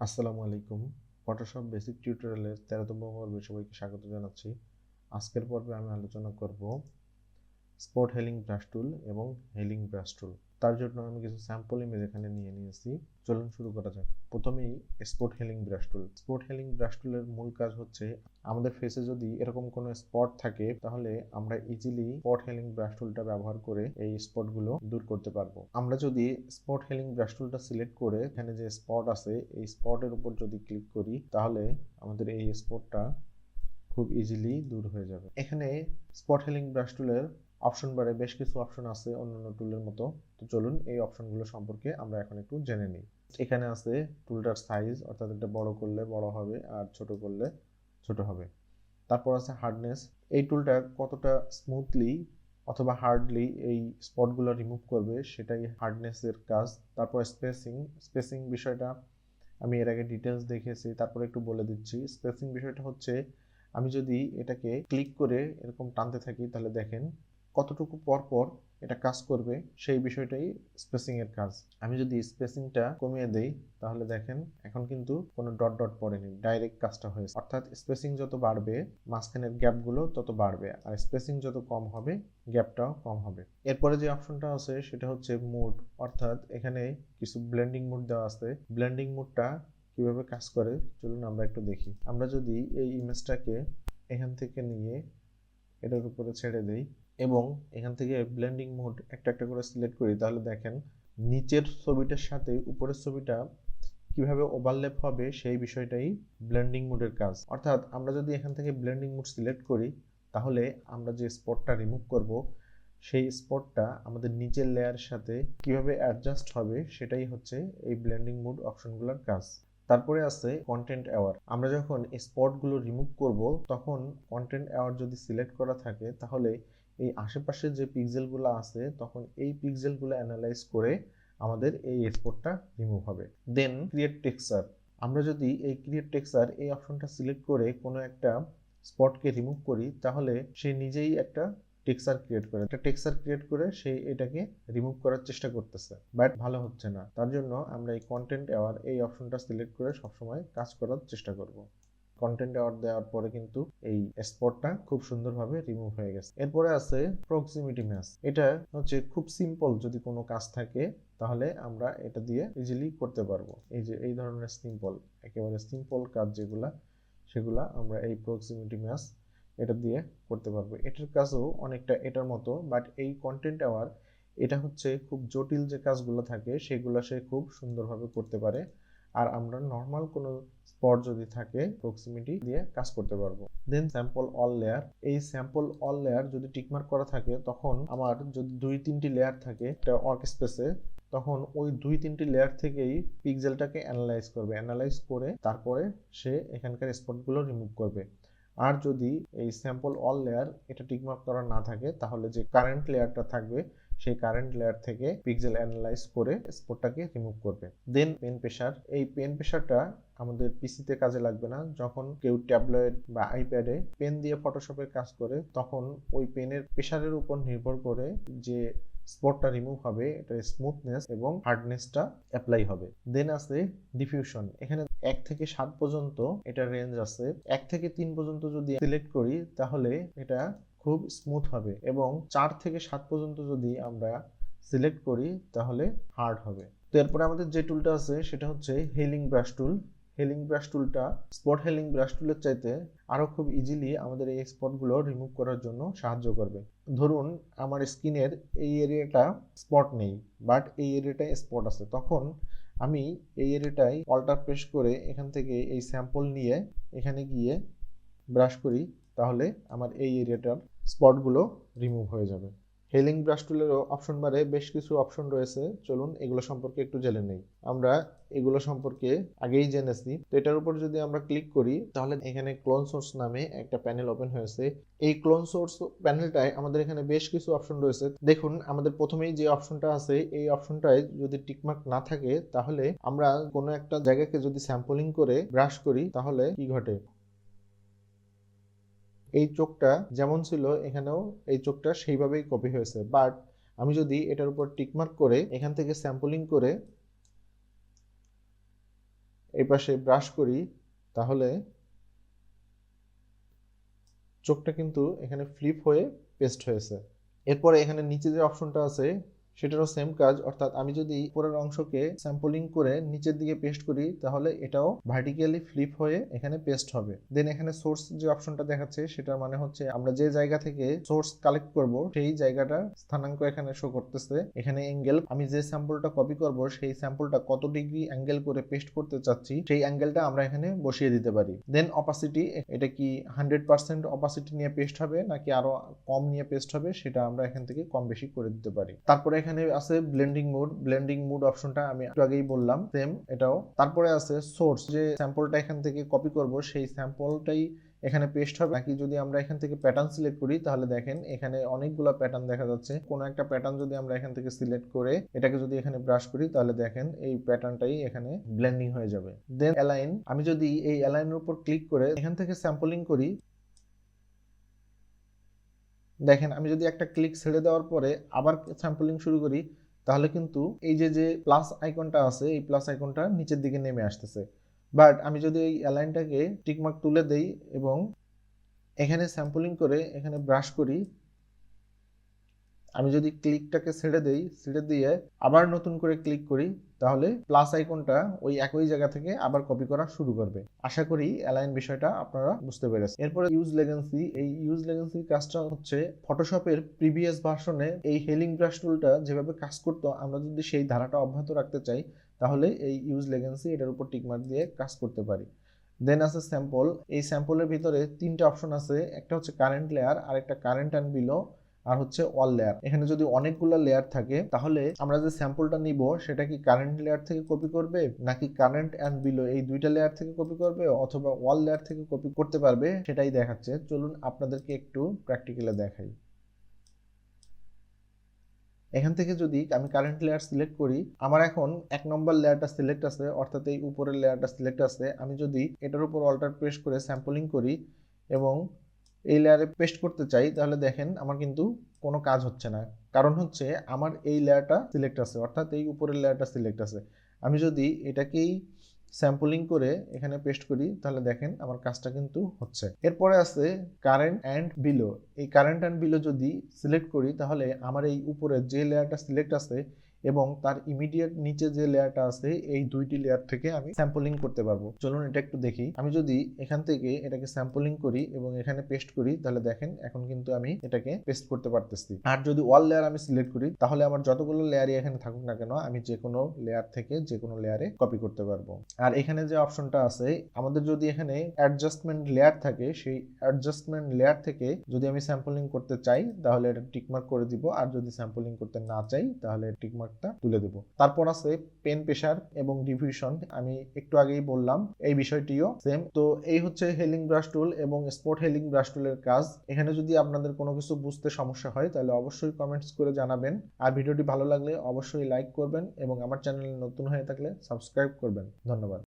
আসসালামু আলাইকুম। Photoshop basic টিউটোরিয়ালের 13তম পর্বে সবাইকে স্বাগত জানাচ্ছি। আজকের পর্বে আমি আলোচনা করব স্পট হেলিং ব্রাশ টুল এবং হেলিং ব্রাশ টুল। তার জন্য আমি কিছু স্যাম্পল ইমেজ এখানে নিয়ে নিয়েছি। চলুন শুরু করা যাক। প্রথমেই স্পট হেলিং ব্রাশ টুল। স্পট হেলিং ব্রাশ টুলের মূল কাজ হচ্ছে আমাদের ফেসে যদি এরকম কোনো স্পট থাকে তাহলে আমরা ইজিলি স্পট হেলিং ব্রাশ টুলটা ব্যবহার করে এই স্পটগুলো দূর করতে পারবো। আমরা যদি স্পট হেলিং ব্রাশ টুলটা সিলেক্ট করে এখানে যে স্পট আছে এই স্পটের উপর যদি ক্লিক করি তাহলে আমাদের এই স্পটটা খুব ইজিলি দূর হয়ে যাবে। এখানে স্পট হেলিং ব্রাশ টুলের অপশন বারে বেশ কিছু অপশন আছে অন্যান্য টুলের মতো। তো চলুন এই অপশনগুলো সম্পর্কে আমরা এখন একটু জেনে নিই। এখানে আছে টুলটার সাইজ, অর্থাৎ এটা বড় করলে বড় হবে আর ছোট করলে ছোট হবে। তারপর আছে হার্ডনেস, এই টুলটা কতটা স্মুথলি অথবা হার্ডলি এই স্পটগুলো রিমুভ করবে সেটাই হার্ডনেসের কাজ। তারপর স্পেসিং বিষয়টা আমি এর আগে ডিটেলস দেখিয়েছি, তারপরে একটু বলে দিচ্ছি। স্পেসিং বিষয়টা হচ্ছে আমি যদি এটাকে ক্লিক করে এরকম টানতে থাকি তাহলে দেখেন কতটুকু পর পর এটা কাজ করবে, সেই বিষয়টাই স্পেসিং এর কাজ। আমি যদি স্পেসিংটা কমিয়ে দেই তাহলে দেখেন এখন কিন্তু কোনো ডট ডট পড়েনি, ডাইরেক্ট কাজটা হয়েছে। অর্থাৎ স্পেসিং যত বাড়বে মাঝখানের গ্যাপগুলো তত বাড়বে, আর স্পেসিং যত কম হবে গ্যাপটাও কম হবে। এরপরে যে অপশনটা আছে সেটা হচ্ছে মুড, অর্থাৎ এখানে কিছু ব্লেন্ডিং মুড দেওয়া আছে। ব্লেন্ডিং মুডটা কিভাবে কাজ করে চলুন আমরা একটু দেখি। আমরা যদি এই ইমেজটাকে এখান থেকে নিয়ে এটার উপরে ছেড়ে দেই এবং এখান থেকে ব্লেন্ডিং মোড একটা একটা করে সিলেক্ট করি তাহলে দেখেন নিচের ছবিটার সাথে উপরের ছবিটা কিভাবে ওভারল্যাপ হবে সেই বিষয়টাই ব্লেন্ডিং মোডের কাজ। অর্থাৎ আমরা যদি এখান থেকে ব্লেন্ডিং মোড সিলেক্ট করি তাহলে আমরা যে স্পটটা রিমুভ করব সেই স্পটটা আমাদের নিচের লেয়ারের সাথে কিভাবে অ্যাডজাস্ট হবে সেটাই হচ্ছে এই ব্লেন্ডিং মোড অপশনগুলোর কাজ। তারপরে আছে কন্টেন্ট অ্যাওয়ার। আমরা যখন এই স্পটগুলো রিমুভ করব তখন কন্টেন্ট অ্যাওয়ার যদি সিলেক্ট করা থাকে তাহলে এই আশেপাশে যে পিক্সেলগুলো আছে তখন এই পিক্সেলগুলো অ্যানালাইজ করে আমাদের এই স্পটটা রিমুভ হবে। দেন ক্রিয়েট টেক্সচার। আমরা যদি এই ক্রিয়েট টেক্সচার এই অপশনটা সিলেক্ট করে কোনো একটা স্পটকে রিমুভ করি তাহলে সে নিজেই একটা টেক্সচার ক্রিয়েট করে সে এটাকে রিমুভ করার চেষ্টা করতেছে, বাট ভালো হচ্ছে না। তার জন্য আমরা এই কন্টেন্ট অ্যাওয়ার এই অপশনটা সিলেক্ট করে সবসময় কাজ করার চেষ্টা করব। কন্টেন্ট অ্যাওয়ার দেওয়ার পরে কিন্তু এই স্পটটা খুব সুন্দরভাবে রিমুভ হয়ে গেছে। এরপরে আছে প্রক্সিমিটি ম্যাচ। এটা হচ্ছে খুব সিম্পল, যদি কোনো কাজ থাকে তাহলে আমরা এটা দিয়ে ইজিলি করতে পারবো। এই যে এই ধরনের সিম্পল, একেবারে সিম্পল কাজ যেগুলা সেগুলা আমরা এই প্রক্সিমিটি ম্যাচ এটা দিয়ে করতে পারবো। এটার কাজও অনেকটা এটার মতো, বাট এই কন্টেন্ট অ্যাওয়ার এটা হচ্ছে খুব জটিল যে কাজগুলো থাকে সেগুলো সে খুব সুন্দরভাবে করতে পারে, আর আমরা নর্মাল কোনো স্পট যদি থাকে প্রক্সিমিটি দিয়ে কাজ করতে পারবো। দেন স্যাম্পল অল লেয়ার। এই স্যাম্পল অল লেয়ার যদি টিকমার্ক করা থাকে তখন আমার যদি 2-3টি লেয়ার থাকে একটা ওয়ার্ক স্পেসে তখন ওই 2-3টি লেয়ার থেকেই পিক্সেলটাকে অ্যানালাইজ করে তারপরে সে এখানকার স্পটগুলো রিমুভ করবে। আর যদি এই স্যাম্পল অল লেয়ার এটা টিকমার্ক করা না থাকে তাহলে যে কারেন্ট লেয়ারটা থাকবে সেই কারেন্ট লেয়ার থেকে পিক্সেল অ্যানালাইজ করে স্পটটাকে রিমুভ করবে। দেন পেন প্রেসার। এই পেন প্রেসারটা আমাদের পিসিতে কাজে লাগবে না। যখন কেউ ট্যাবলেট বা আইপ্যাডে পেন দিয়ে ফটোশপের কাজ করে তখন ওই পেনের প্রেসারের উপর নির্ভর করে যে স্পটটা রিমুভ হবে এটার স্মুথনেস এবং হার্ডনেসটা অ্যাপ্লাই হবে। দেন আছে ডিফিউশন। এখানে 1 থেকে 7 পর্যন্ত এটা রেঞ্জ আছে। 1 থেকে 3 পর্যন্ত যদি সিলেক্ট করি তাহলে এটা খুব স্মুথ হবে এবং 4 থেকে 7 পর্যন্ত যদি আমরা সিলেক্ট করি তাহলে হার্ড হবে। তো এরপরে আমাদের যে টুলটা আছে সেটা হচ্ছে হেলিং ব্রাশ টুল। হেলিং ব্রাশ টুলটা স্পট হেলিং ব্রাশ টুলের চাইতে আরো খুব ইজিলি আমাদের এই স্পটগুলো রিমুভ করার জন্য সাহায্য করবে। ধরুন আমার স্কিনের এই এরিয়াটা স্পট নেই, বাট এই এরিয়াটায় স্পট আছে, তখন আমি এই এরিয়াটায় অল্টার প্রেস করে এখান থেকে এই স্যাম্পল নিয়ে এখানে গিয়ে ব্রাশ করি তাহলে আমার এই এরিয়াটার স্পটগুলো রিমুভ হয়ে যাবে। হেলিং ব্রাশ টুলেরও অপশন বারে বেশ কিছু অপশন রয়েছে, চলুন এগুলো সম্পর্কে একটু জেনে নেই। আমরা এগুলো সম্পর্কে আগেই জেনেছি। তো এটার উপর যদি আমরা ক্লিক করি তাহলে এখানে ক্লোন সোর্স নামে একটা প্যানেল ওপেন হয়েছে। এই ক্লোন সোর্স প্যানেলটায় আমাদের এখানে বেশ কিছু অপশন রয়েছে। দেখুন আমাদের প্রথমেই যে অপশনটা আছে এই অপশনটায় যদি টিকমার্ক না থাকে তাহলে আমরা কোনো একটা জায়গাকে যদি স্যাম্পলিং করে ব্রাশ করি তাহলে কি ঘটে, এই চোখটা যেমন ছিল এখানেও এই চোখটা সেইভাবেই কপি হয়েছে। বাট আমি যদি এটার উপর টিকমার্ক করে এখান থেকে স্যাম্পলিং করে এই পাশে ব্রাশ করি তাহলে চোখটা কিন্তু এখানে ফ্লিপ হয়ে পেস্ট হয়েছে। এরপরে এখানে নিচে যে অপশনটা আছে সেটারও সেম কাজ, অর্থাৎ আমি যদি উপরের অংশকে স্যাম্পলিং করে নিচের দিকে পেস্ট করি তাহলে এটাও ভার্টিক্যালি ফ্লিপ হয়ে এখানে পেস্ট হবে। দেন এখানে সোর্স যে অপশনটা দেখাচ্ছে সেটার মানে হচ্ছে আমরা যে জায়গা থেকে সোর্স কালেক্ট করব সেই জায়গাটা স্থানাঙ্ক এখানে শো করতেছে। এখানে অ্যাঙ্গেল, আমি যে স্যাম্পলটা কপি করব সেই স্যাম্পলটা কত ডিগ্রি অ্যাঙ্গেল করে পেস্ট করতে চাচ্ছি সেই অ্যাঙ্গেলটা আমরা এখানে বসিয়ে দিতে পারি। দেন অপাসিটি, এটা কি 100% অপাসিটি নিয়ে পেস্ট হবে নাকি আরো কম নিয়ে পেস্ট হবে সেটা আমরা এখান থেকে কম বেশি করে দিতে পারি। তারপরে এখানে আছে ব্লেন্ডিং মুড অপশনটা আমি একটু আগেই বললাম, সেম এটাও। তারপরে আছে সোর্স, যে স্যাম্পলটা এখান থেকে কপি করব সেই স্যাম্পলটাই এখানে পেস্ট হবে নাকি যদি আমরা এখান থেকে প্যাটার্ন সিলেক্ট করি তাহলে দেখেন এখানে অনেকগুলো প্যাটার্ন দেখা যাচ্ছে। কোনো একটা প্যাটার্ন যদি আমরা এখান থেকে সিলেক্ট করে এটাকে যদি এখানে ব্রাশ করি তাহলে দেখেন এই প্যাটার্নটাই এখানে ব্লেন্ডিং হয়ে যাবে। দেন অ্যালাইন, আমি যদি এই অ্যালাইনের উপর ক্লিক করে এখান থেকে স্যাম্পলিং করি, দেখেন আমি যদি একটা ক্লিক ছেড়ে দেওয়ার পরে আবার স্যাম্পলিং শুরু করি তাহলে কিন্তু এই যে প্লাস আইকনটা আছে এই প্লাস আইকনটা নিচের দিকে নেমে আসতেছে। বাট আমি যদি এই অ্যালাইনটাকে টিকমার্ক তুলে দেই এবং এখানে স্যাম্পলিং করে এখানে ব্রাশ করি, আমি যদি ক্লিকটাকে ছেড়ে দিয়ে আবার নতুন করে ক্লিক করি তাহলে প্লাস আইকনটা ওই একই জায়গা থেকে আবার কপি করা শুরু করবে। আশা করি অ্যালাইন বিষয়টা আপনারা বুঝতে পেরেছেন। এরপরে ইউজ লেগেন্সি, এই ইউজ লেগেন্সির কাজটা হচ্ছে ফটোশপের প্রিভিয়াস ভার্সনে এই হেলিং ব্রাশ টুলটা যেভাবে কাজ করতো আমরা যদি সেই ধারাটা অব্যাহত রাখতে চাই তাহলে এই ইউজ লেগেন্সি এটার উপর টিকমার্ক দিয়ে কাজ করতে পারি। দেন আছে স্যাম্পল, এই স্যাম্পলের ভিতরে তিনটা অপশন আছে, একটা হচ্ছে কারেন্ট লেয়ার, আর একটা কারেন্ট অ্যান্ড বিলো, আর হচ্ছে অল লেয়ার। এখানে যদি অনেকগুলো লেয়ার থাকে তাহলে আমরা যে স্যাম্পলটা নিব সেটা কি কারেন্ট লেয়ার থেকে কপি করবে নাকি কারেন্ট অ্যান্ড বিলো এই দুইটা লেয়ার থেকে কপি করবে অথবা অল লেয়ার থেকে কপি করতে পারবে সেটাই দেখাচ্ছে। চলুন আপনাদেরকে একটু প্র্যাকটিক্যালি দেখাই। এখান থেকে যদি আমি কারেন্ট লেয়ার সিলেক্ট করি, আমার এখন 1 নম্বর লেয়ারটা সিলেক্ট আছে, অর্থাৎ এই উপরের লেয়ারটা সিলেক্ট আছে। আমি যদি এটার উপর অল্টার প্রেস করে স্যাম্পলিং করি এবং এই লেয়ারে পেস্ট করতে চাই তাহলে দেখেন আমার কিন্তু কোনো কাজ হচ্ছে না, কারণ হচ্ছে আমার এই লেয়ারটা সিলেক্ট আছে, অর্থাৎ এই উপরের লেয়ারটা সিলেক্ট আছে। আমি যদি এটাকেই স্যাম্পলিং করে এখানে পেস্ট করি তাহলে দেখেন আমার কাজটা কিন্তু হচ্ছে। এরপরে আছে কারেন্ট অ্যান্ড বিলো, এই কারেন্ট অ্যান্ড বিলো যদি সিলেক্ট করি তাহলে আমার এই উপরে যে লেয়ারটা সিলেক্ট আছে এবং তার ইমিডিয়েট নিচে যে লেয়ারটা আছে এই দুইটি লেয়ার থেকে আমি স্যাম্পলিং করতে পারবো। চলুন এটা একটু দেখি। আমি যদি এখান থেকে এটাকে স্যাম্পলিং করি এবং এখানে পেস্ট করি তাহলে দেখেন এখন কিন্তু আমি এটাকে পেস্ট করতে পারতেছি। আর যদি অল লেয়ার আমি সিলেক্ট করি তাহলে আমার যতগুলো লেয়ারই এখানে থাকুক না কেন আমি যে কোনো লেয়ার থেকে যে কোনো লেয়ারে কপি করতে পারবো। আর এখানে যে অপশনটা আছে আমাদের যদি এখানে অ্যাডজাস্টমেন্ট লেয়ার থাকে সেই অ্যাডজাস্টমেন্ট লেয়ার থেকে যদি আমি স্যাম্পলিং করতে চাই তাহলে এটা টিকমার্ক করে দিব, আর যদি স্যাম্পলিং করতে না চাই তাহলে টিকমার্ক তুলে দেব। তারপর আছে পেন প্রেসার এবং ডিফিউশন, আমি একটু আগেই বললাম এই বিষয়টিও সেম। তো এই হচ্ছে হেলিং ব্রাশ টুল এবং স্পট হেলিং ব্রাশ টুলের কাজ। এখানে যদি আপনাদের কোনো কিছু বুঝতে সমস্যা হয় তাহলে অবশ্যই কমেন্টস করে জানাবেন, আর ভিডিওটি ভালো লাগলে অবশ্যই লাইক করবেন এবং আমার চ্যানেলে নতুন হয়ে থাকলে সাবস্ক্রাইব করবেন। ধন্যবাদ।